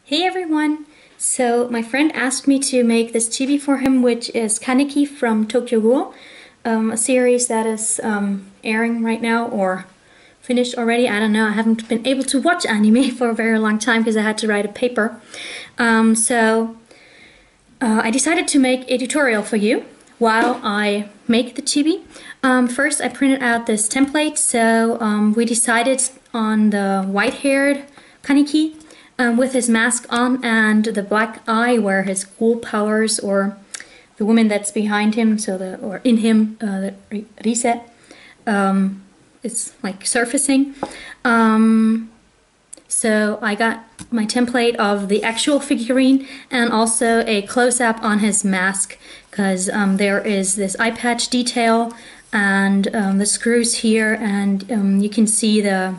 Hey everyone! So my friend asked me to make this chibi for him, which is Kaneki from Tokyo Ghoul, a series that is airing right now or finished already. I don't know, I haven't been able to watch anime for a very long time because I had to write a paper. I decided to make a tutorial for you while I make the chibi. First I printed out this template, so we decided on the white-haired Kaneki with his mask on and the black eye where his ghoul powers, or the woman that's behind him, or in him, the reset, is like surfacing. So I got my template of the actual figurine and also a close-up on his mask, because there is this eye patch detail and the screws here, and you can see the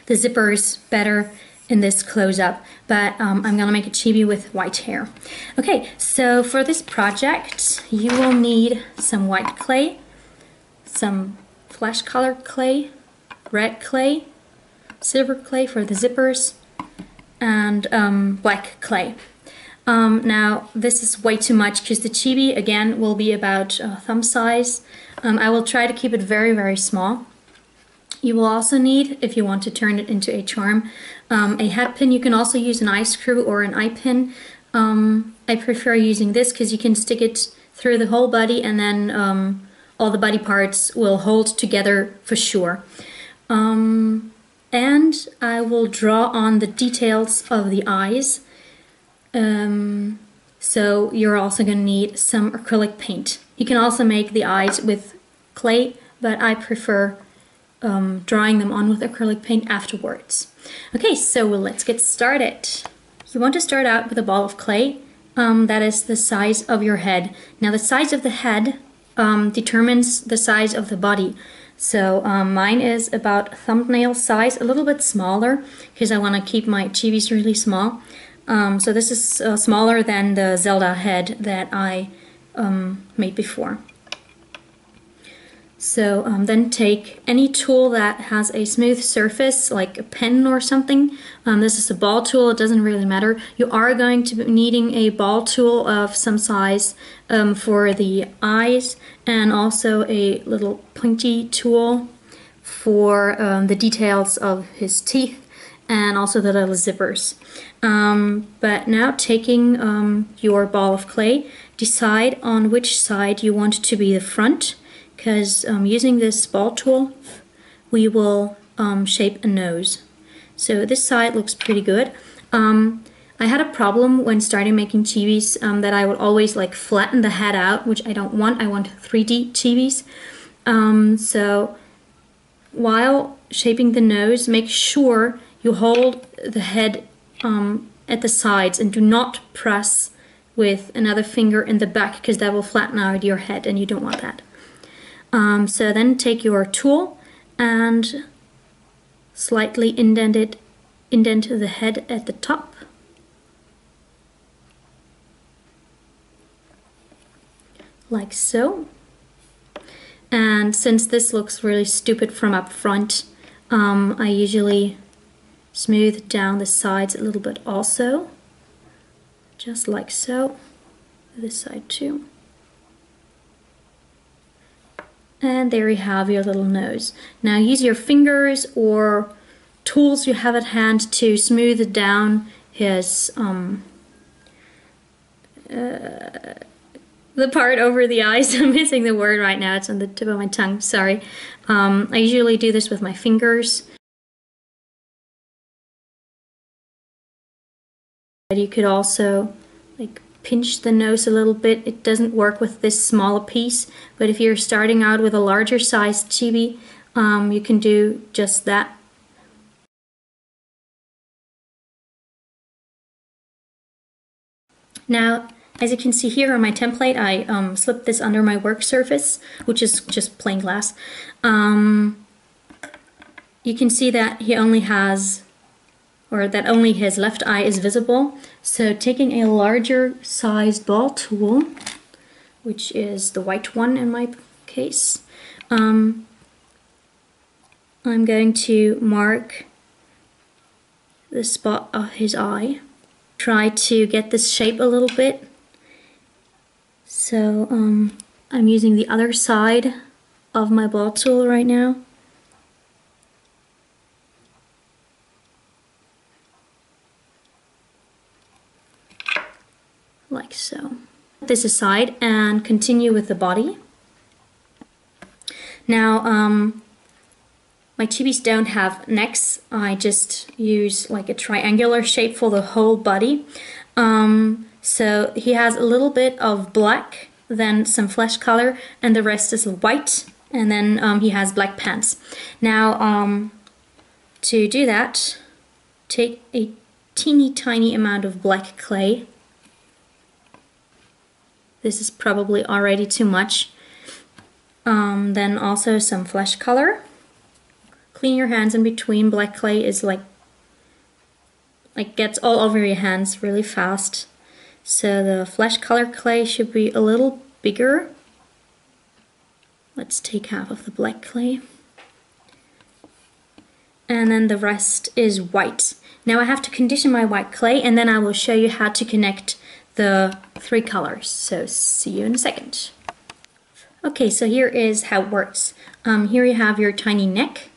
zippers better in this close-up, but I'm gonna make a chibi with white hair. Okay, so for this project you will need some white clay, some flesh colored clay, red clay, silver clay for the zippers, and black clay. Now this is way too much because the chibi again will be about thumb size. I will try to keep it very small. You will also need, if you want to turn it into a charm, a head pin. You can also use an eye screw or an eye pin. I prefer using this because you can stick it through the whole body and then all the body parts will hold together for sure. And I will draw on the details of the eyes. So you're also going to need some acrylic paint. You can also make the eyes with clay, but I prefer drawing them on with acrylic paint afterwards. Okay, so let's get started. You want to start out with a ball of clay that is the size of your head. Now the size of the head determines the size of the body. So mine is about thumbnail size, a little bit smaller because I want to keep my chibis really small. So this is smaller than the Zelda head that I made before. So then take any tool that has a smooth surface, like a pen or something. This is a ball tool, it doesn't really matter. You are going to be needing a ball tool of some size for the eyes, and also a little pointy tool for the details of his teeth, and also the little zippers. But now taking your ball of clay, decide on which side you want to be the front, because using this ball tool we will shape a nose. So this side looks pretty good. I had a problem when starting making chibis that I would always like flatten the head out, which I don't want. I want 3D chibis. So while shaping the nose, make sure you hold the head at the sides and do not press with another finger in the back, because that will flatten out your head and you don't want that. So then take your tool and slightly indent the head at the top. Like so. And since this looks really stupid from up front, I usually smooth down the sides a little bit also. Just like so. This side too. And there you have your little nose. Now use your fingers or tools you have at hand to smooth down his the part over the eyes. I'm missing the word right now, it's on the tip of my tongue, sorry. I usually do this with my fingers. But you could also like pinch the nose a little bit. It doesn't work with this small piece, but if you're starting out with a larger sized chibi, you can do just that. Now, as you can see here on my template, I slipped this under my work surface, which is just plain glass. You can see that he only has, or that only his left eye is visible. So taking a larger sized ball tool, which is the white one in my case, I'm going to mark the spot of his eye try to get this shape a little bit. So I'm using the other side of my ball tool right now. Like so. This aside and continue with the body. Now my chibis don't have necks. I just use like a triangular shape for the whole body. So he has a little bit of black, then some flesh color, and the rest is white, and then he has black pants. Now to do that, take a teeny tiny amount of black clay. This is probably already too much. Then also some flesh color. Clean your hands in between. Black clay is like gets all over your hands really fast. So the flesh color clay should be a little bigger. Let's take half of the black clay. And then the rest is white. Now I have to condition my white clay, and then I will show you how to connect the 3 colors. So see you in a second. Okay, so here is how it works. Here you have your tiny neck,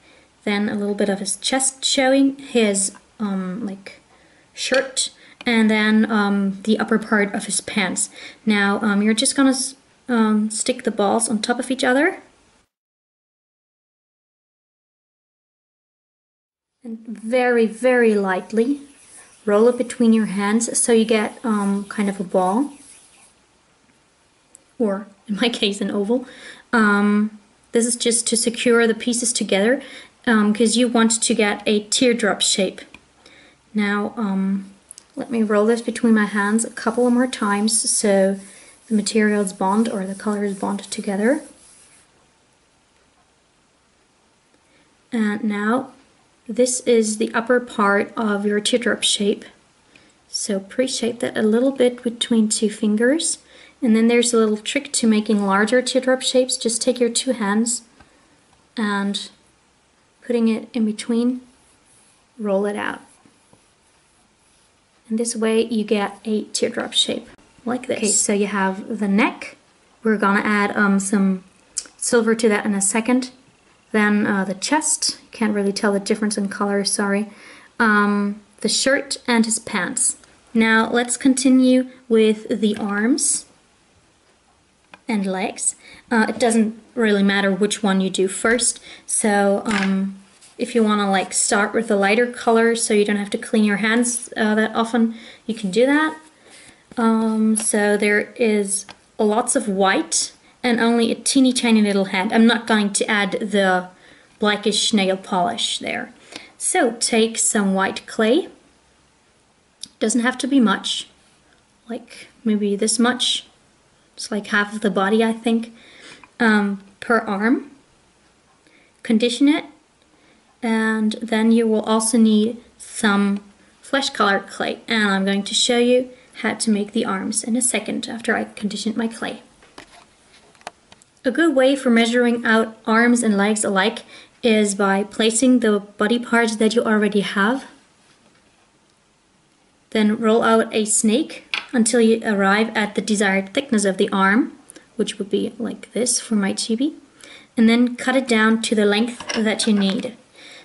then a little bit of his chest showing, his like shirt, and then the upper part of his pants. Now you're just gonna stick the balls on top of each other. And very, very lightly roll it between your hands so you get kind of a ball, or in my case an oval. This is just to secure the pieces together because you want to get a teardrop shape. Now let me roll this between my hands a couple more times so the materials bond, or the colors bond together. And now this is the upper part of your teardrop shape. So pre-shape that a little bit between 2 fingers. And then there's a little trick to making larger teardrop shapes. Just take your 2 hands and putting it in between, roll it out. And this way you get a teardrop shape like this. Okay, so you have the neck. We're gonna add some silver to that in a second. Then the chest, you can't really tell the difference in color, sorry. The shirt and his pants. Now let's continue with the arms and legs. It doesn't really matter which one you do first. So if you want to like start with the lighter color so you don't have to clean your hands that often, you can do that. So there is lots of white and only a teeny tiny little hand. I'm not going to add the blackish nail polish there. So take some white clay. Doesn't have to be much, like maybe this much. It's like half of the body, I think, per arm. Condition it, and then you will also need some flesh colored clay, and I'm going to show you how to make the arms in a second after I conditioned my clay. A good way for measuring out arms and legs alike is by placing the body parts that you already have. Then roll out a snake until you arrive at the desired thickness of the arm, which would be like this for my chibi, and then cut it down to the length that you need.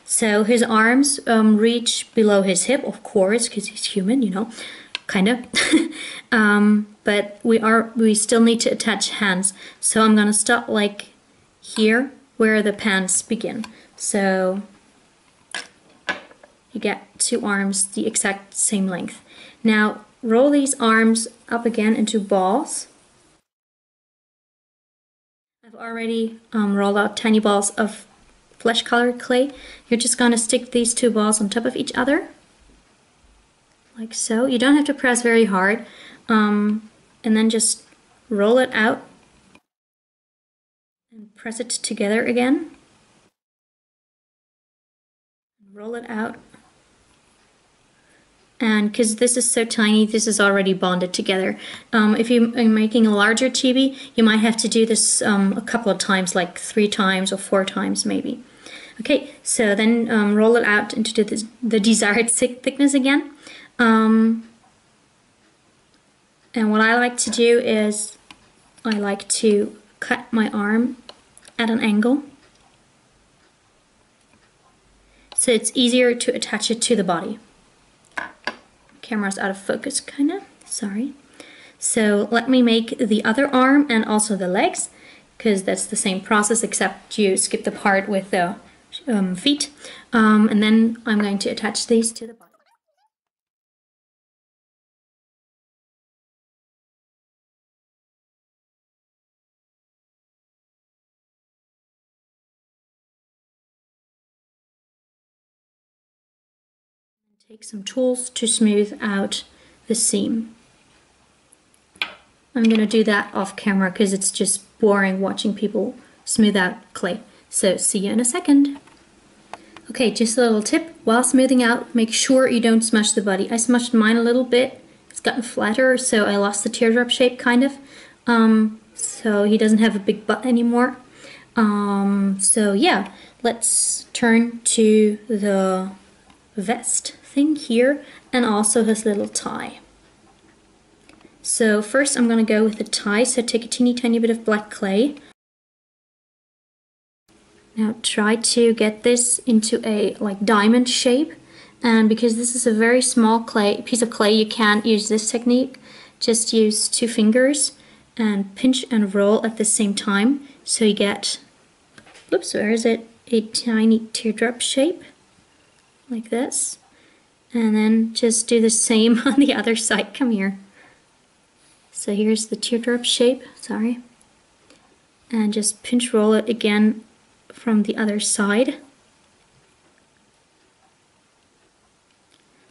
So his arms reach below his hip, of course, because he's human, you know, kind of. But we still need to attach hands. So I'm gonna stop like here where the pants begin. So you get 2 arms the exact same length. Now roll these arms up again into balls. I've already rolled out tiny balls of flesh colored clay. You're just gonna stick these 2 balls on top of each other, like so. You don't have to press very hard, and then just roll it out and press it together again. Roll it out. And because this is so tiny, this is already bonded together. If you're making a larger chibi, you might have to do this a couple of times, like 3 times or 4 times maybe. Okay, so then roll it out into the desired thickness again. And what I like to do is I like to cut my arm at an angle so it's easier to attach it to the body. Camera's out of focus, kinda, sorry. So let me make the other arm and also the legs, because that's the same process except you skip the part with the feet. And then I'm going to attach these to the body. Take some tools to smooth out the seam. I'm going to do that off camera because it's just boring watching people smooth out clay. So see you in a second. Okay, just a little tip. While smoothing out, make sure you don't smush the body. I smushed mine a little bit. It's gotten flatter, so I lost the teardrop shape kind of. So he doesn't have a big butt anymore. So yeah, let's turn to the vest thing here and also his little tie. So first I'm going to go with the tie, so take a teeny tiny bit of black clay. Now try to get this into a like diamond shape, and because this is a very small piece of clay, you can't use this technique. Just use 2 fingers and pinch and roll at the same time so you get, oops, where is it? A tiny teardrop shape like this. And then just do the same on the other side. Come here. So here's the teardrop shape, sorry. And just pinch roll it again from the other side.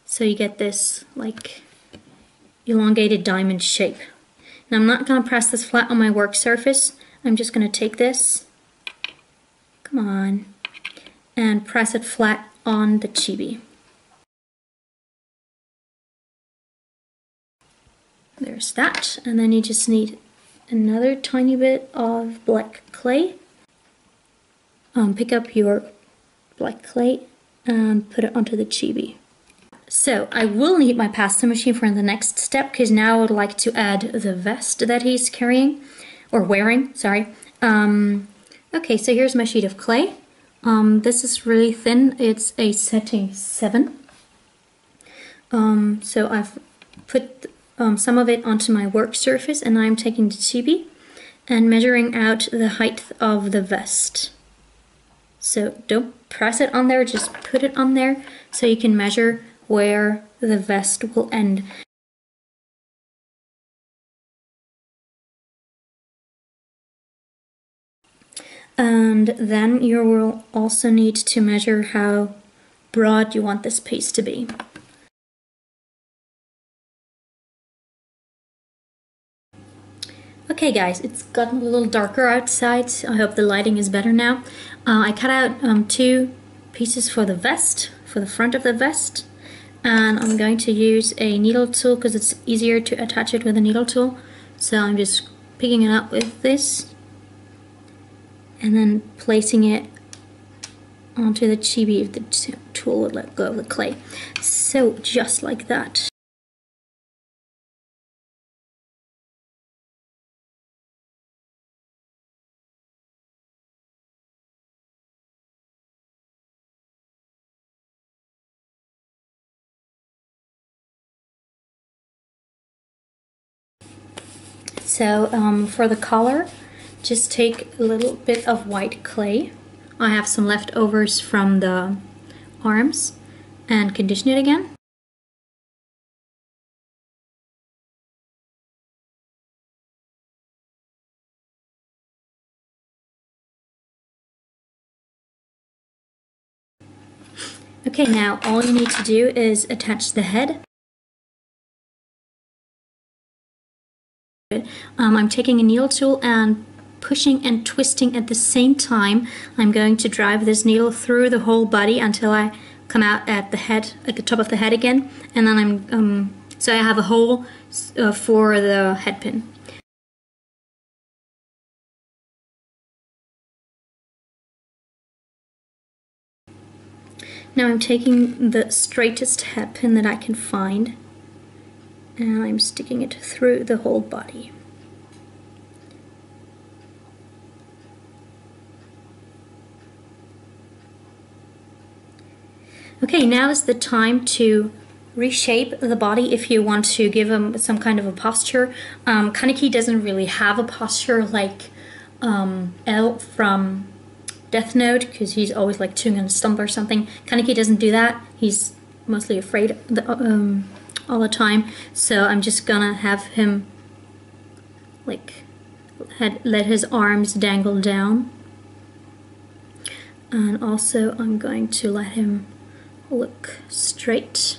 So you get this like elongated diamond shape. Now I'm not going to press this flat on my work surface. I'm just going to take this, come on, and press it flat on the chibi. There's that, and then you just need another tiny bit of black clay. Pick up your black clay and put it onto the chibi. So I will need my pasta machine for the next step, because now I would like to add the vest that he's carrying, or wearing, sorry. Okay, so here's my sheet of clay. This is really thin, it's a setting 7. So I've put some of it onto my work surface, and I'm taking the chibi and measuring out the height of the vest. So don't press it on there, just put it on there so you can measure where the vest will end. And then you will also need to measure how broad you want this piece to be. Okay guys, it's gotten a little darker outside, so I hope the lighting is better now. I cut out 2 pieces for the vest, for the front of the vest, and I'm going to use a needle tool because it's easier to attach it with a needle tool. So I'm just picking it up with this and then placing it onto the chibi if the tool would let go of the clay. So just like that. So for the collar, just take a little bit of white clay. I have some leftovers from the arms, and condition it again. Okay, now all you need to do is attach the head. I'm taking a needle tool and pushing and twisting at the same time. I'm going to drive this needle through the whole body until I come out at the head, at the top of the head again, and then so I have a hole for the head pin. Now I'm taking the straightest head pin that I can find, and I'm sticking it through the whole body. Okay, now is the time to reshape the body if you want to give him some kind of a posture. Kaneki doesn't really have a posture like L from Death Note, because he's always like chewing on a stump or something. Kaneki doesn't do that. He's mostly afraid all the time. So I'm just gonna have him like let his arms dangle down. And also I'm going to let him look straight.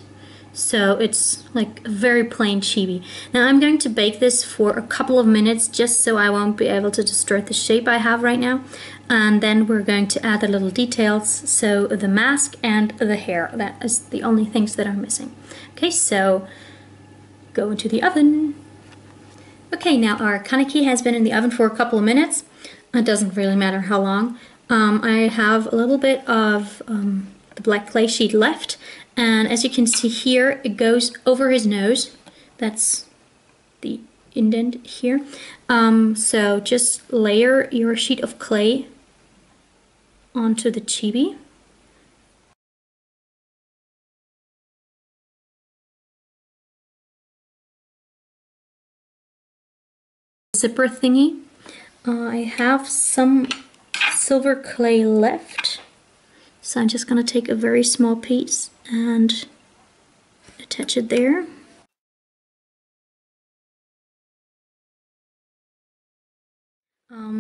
So it's like a very plain chibi. Now I'm going to bake this for a couple of minutes just so I won't be able to distort the shape I have right now. And then we're going to add the little details, so the mask and the hair. That is the only things that are missing. Okay, so go into the oven. Okay, now our Kaneki has been in the oven for a couple of minutes. It doesn't really matter how long. I have a little bit of the black clay sheet left, and as you can see here, it goes over his nose. That's the indent here. So just layer your sheet of clay onto the chibi. Zipper thingy. I have some silver clay left, so I'm just going to take a very small piece and attach it there.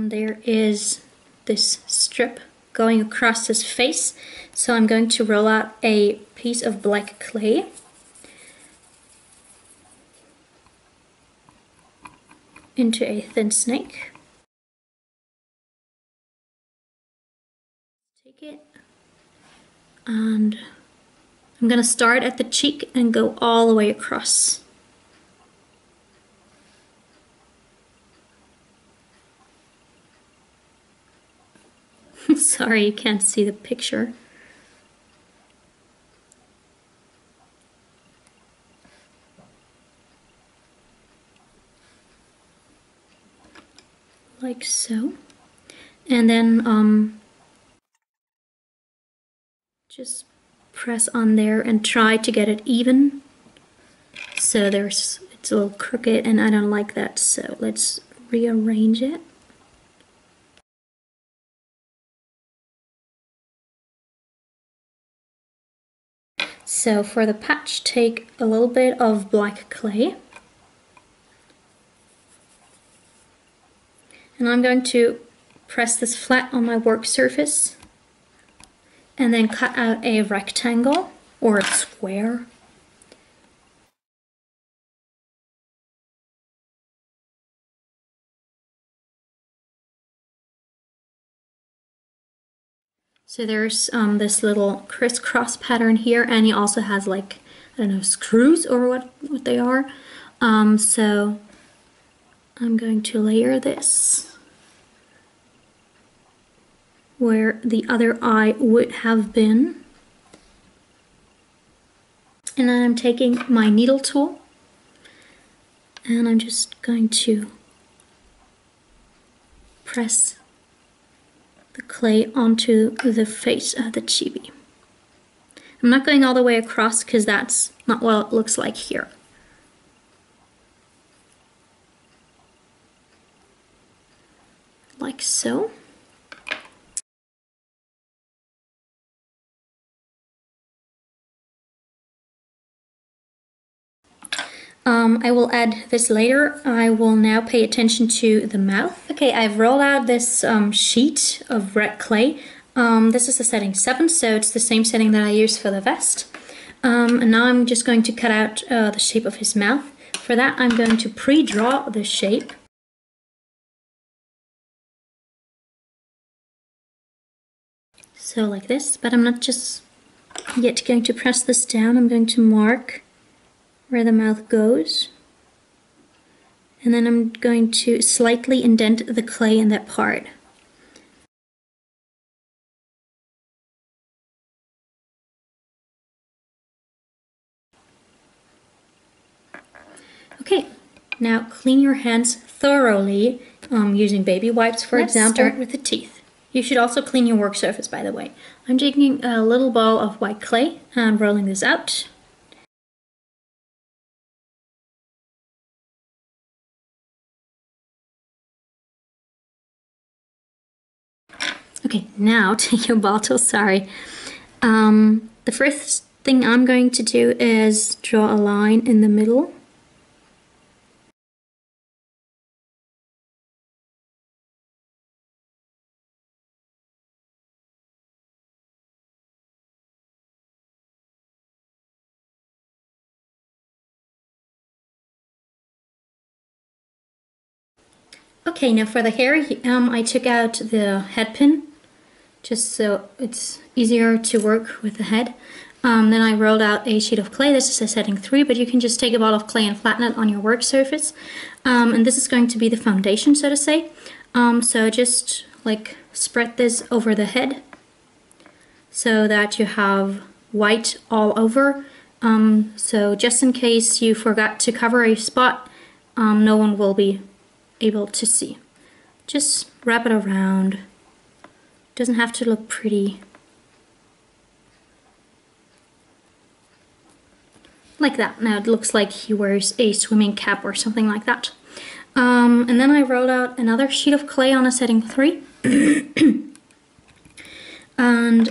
There is this strip going across his face, so I'm going to roll out a piece of black clay. Into a thin snake. Take it, and I'm going to start at the cheek and go all the way across. Sorry, you can't see the picture. Like so. And then just press on there and try to get it even. So it's a little crooked and I don't like that, so let's rearrange it. So for the patch, take a little bit of black clay. And I'm going to press this flat on my work surface and then cut out a rectangle or a square. So there's this little crisscross pattern here, and he also has like, I don't know, screws or what they are. So I'm going to layer this where the other eye would have been. And then I'm taking my needle tool and I'm just going to press the clay onto the face of the chibi. I'm not going all the way across because that's not what it looks like here. Like so. I will add this later. I will now pay attention to the mouth. Okay, I've rolled out this sheet of red clay. This is a setting 7, so it's the same setting that I used for the vest. And now I'm just going to cut out the shape of his mouth. For that, I'm going to pre-draw the shape. So like this, but I'm not just yet going to press this down. I'm going to mark where the mouth goes. And then I'm going to slightly indent the clay in that part. Okay, now clean your hands thoroughly using baby wipes, for example. Let's start with the teeth. You should also clean your work surface, by the way. I'm taking a little ball of white clay and rolling this out. Okay, now take your bottle, sorry. The first thing I'm going to do is draw a line in the middle. Okay, now for the hair, I took out the head pin, just so it's easier to work with the head. Then I rolled out a sheet of clay. This is a setting 3, but you can just take a ball of clay and flatten it on your work surface. And this is going to be the foundation, so to say. So just like spread this over the head so that you have white all over. So just in case you forgot to cover a spot, no one will be able to see. Just wrap it around. Doesn't have to look pretty. Like that. Now it looks like he wears a swimming cap or something like that. And then I rolled out another sheet of clay on a setting 3. And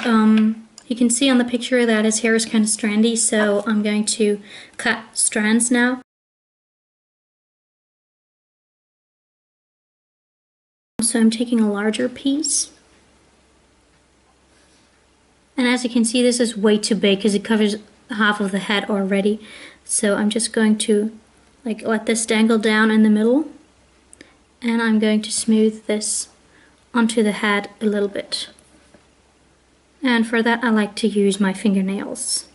you can see on the picture that his hair is kind of strandy, so I'm going to cut strands now. So I'm taking a larger piece. And as you can see, this is way too big because it covers half of the head already. So I'm just going to let this dangle down in the middle. And I'm going to smooth this onto the head a little bit. And for that I like to use my fingernails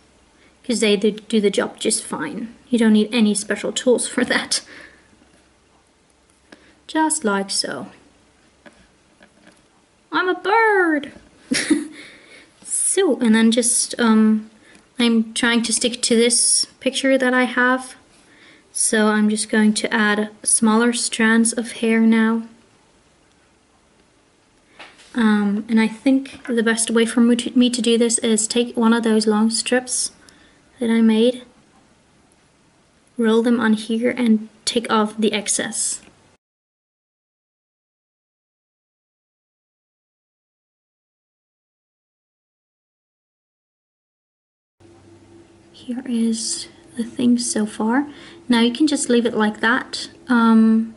because they do the job just fine. You don't need any special tools for that. Just like so. I'm a bird! So, and then just, I'm trying to stick to this picture that I have. So I'm just going to add smaller strands of hair now. And I think the best way for me to do this is take one of those long strips that I made, roll them on here and take off the excess. Here is the thing so far. Now you can just leave it like that and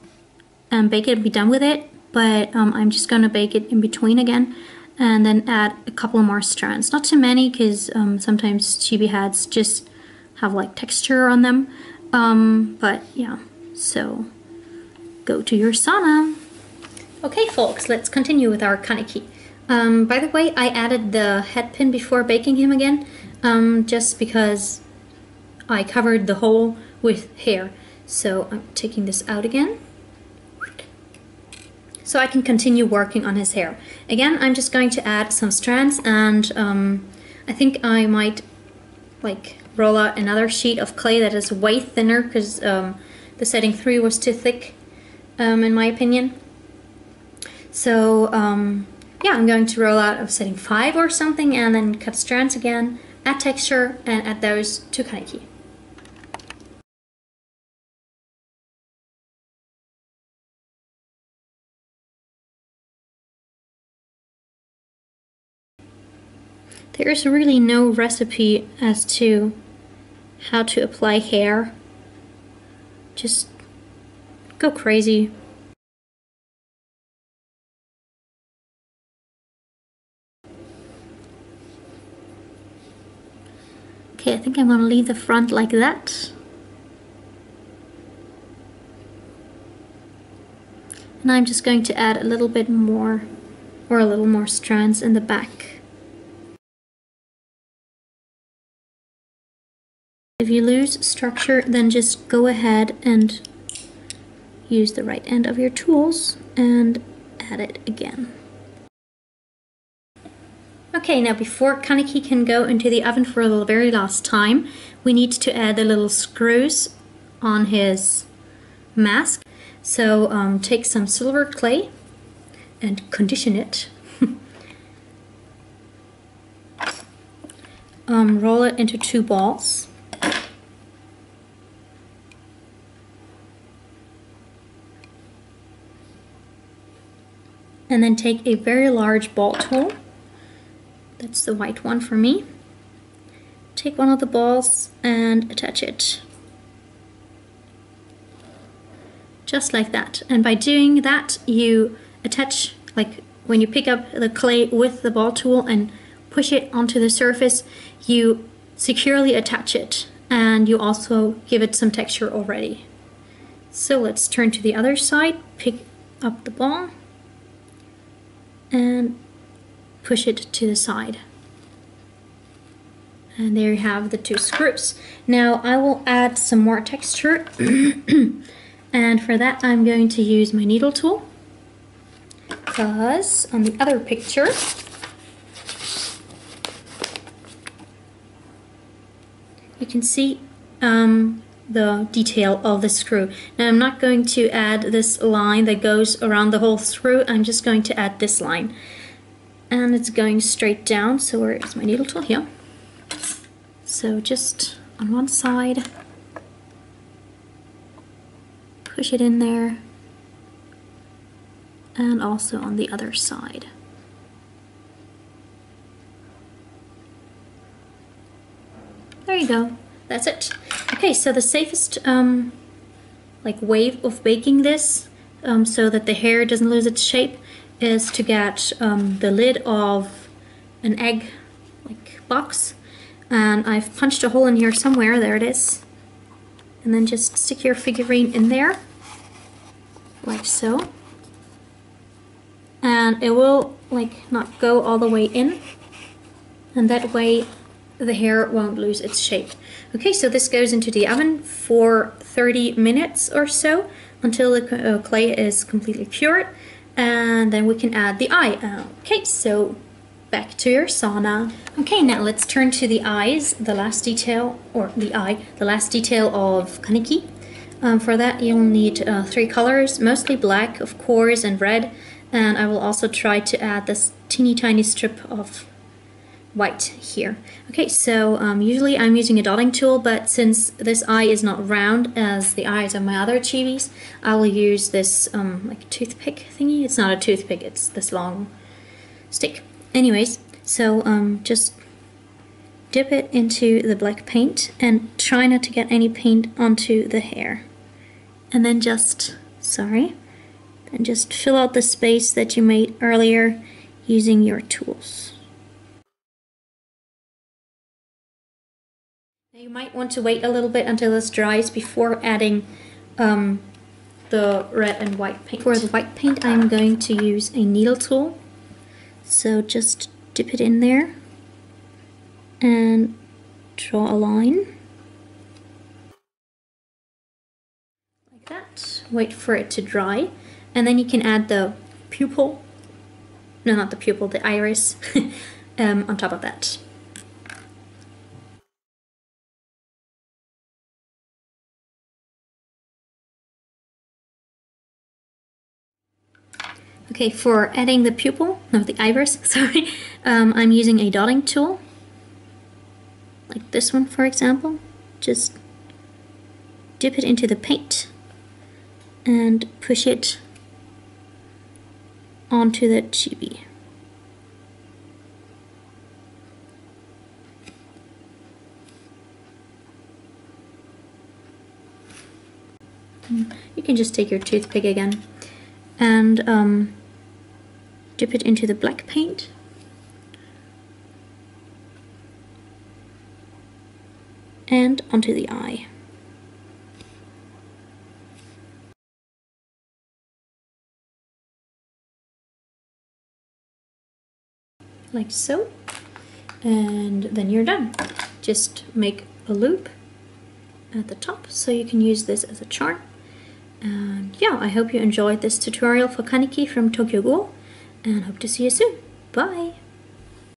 bake it and be done with it, but I'm just going to bake it in between again and then add a couple more strands. Not too many because sometimes chibi hats just have like texture on them, but yeah, so go to your sauna. Okay folks, let's continue with our Kaneki. By the way, I added the head pin before baking him again, just because I covered the hole with hair. So I'm taking this out again, so I can continue working on his hair. Again, I'm just going to add some strands, and I think I might roll out another sheet of clay that is way thinner because the setting 3 was too thick, in my opinion. So yeah, I'm going to roll out a setting 5 or something and then cut strands again, add texture, and add those to Kaneki. There's really no recipe as to how to apply hair. Just go crazy. Okay, I think I'm gonna leave the front like that. And I'm just going to add a little bit more, or a little more strands in the back. If you lose structure, then just go ahead and use the right end of your tools and add it again. Okay, now before Kaneki can go into the oven for the very last time, we need to add the little screws on his mask. So take some silver clay and condition it. Roll it into 2 balls. And then take a very large ball tool. That's the white one for me. Take one of the balls and attach it. Just like that. And by doing that, you attach, like when you pick up the clay with the ball tool and push it onto the surface, you securely attach it, and you also give it some texture already. So let's turn to the other side, pick up the ball and push it to the side. And there you have the 2 screws. Now I will add some more texture and for that I'm going to use my needle tool, because on the other picture you can see the detail of the screw. Now I'm not going to add this line that goes around the whole screw, I'm just going to add this line. And it's going straight down, so where is my needle tool? Here. So just on one side, push it in there, and also on the other side. There you go. That's it. Okay, so the safest like way of baking this so that the hair doesn't lose its shape is to get the lid of an egg like box, and I've punched a hole in here somewhere. There it is. And then just stick your figurine in there like so, and it will like not go all the way in, and that way the hair won't lose its shape. Okay, so this goes into the oven for 30 minutes or so until the clay is completely cured, and then we can add the eye. Okay, so back to your sauna. Okay, now let's turn to the eyes, the last detail, or the eye, the last detail of Kaneki. For that you'll need 3 colors, mostly black, of course, and red, and I will also try to add this teeny tiny strip of white here. Okay, so usually I'm using a dotting tool, but since this eye is not round as the eyes of my other chibis, I will use this like toothpick thingy. It's not a toothpick, it's this long stick. Anyways, so just dip it into the black paint and try not to get any paint onto the hair. And then just, and just fill out the space that you made earlier using your tools. You might want to wait a little bit until this dries before adding the red and white paint. For the white paint I'm going to use a needle tool. So just dip it in there and draw a line. Like that. Wait for it to dry. And then you can add the pupil, no, not the pupil, the iris on top of that. Okay, for adding the pupil, no, the iris, sorry, I'm using a dotting tool, like this one for example. Just dip it into the paint and push it onto the chibi. You can just take your toothpick again and dip it into the black paint and onto the eye. Like so, and then you're done. Just make a loop at the top so you can use this as a charm. And yeah, I hope you enjoyed this tutorial for Kaneki from Tokyo Ghoul, and hope to see you soon. Bye!